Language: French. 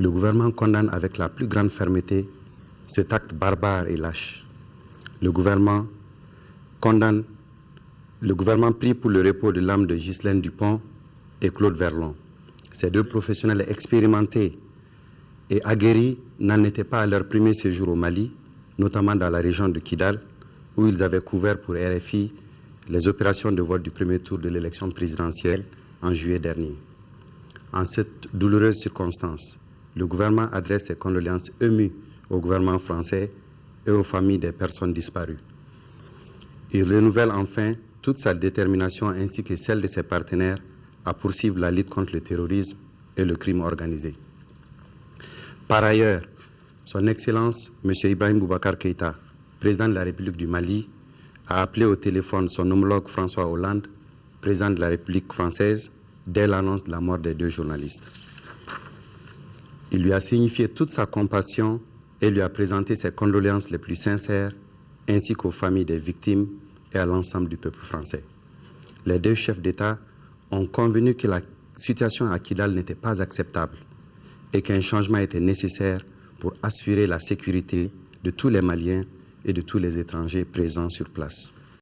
Le gouvernement condamne avec la plus grande fermeté cet acte barbare et lâche. Le gouvernement prie pour le repos de l'âme de Ghislaine Dupont et Claude Verlon. Ces deux professionnels expérimentés et aguerris n'en étaient pas à leur premier séjour au Mali, notamment dans la région de Kidal, où ils avaient couvert pour RFI les opérations de vote du premier tour de l'élection présidentielle en juillet dernier. En cette douloureuse circonstance, le gouvernement adresse ses condoléances émues au gouvernement français et aux familles des personnes disparues. Il renouvelle enfin toute sa détermination ainsi que celle de ses partenaires à poursuivre la lutte contre le terrorisme et le crime organisé. Par ailleurs, Son Excellence, M. Ibrahim Boubacar Keïta, président de la République du Mali, a appelé au téléphone son homologue François Hollande, président de la République française, dès l'annonce de la mort des deux journalistes. Il lui a signifié toute sa compassion et lui a présenté ses condoléances les plus sincères, ainsi qu'aux familles des victimes et à l'ensemble du peuple français. Les deux chefs d'État ont convenu que la situation à Kidal n'était pas acceptable et qu'un changement était nécessaire pour assurer la sécurité de tous les Maliens et de tous les étrangers présents sur place.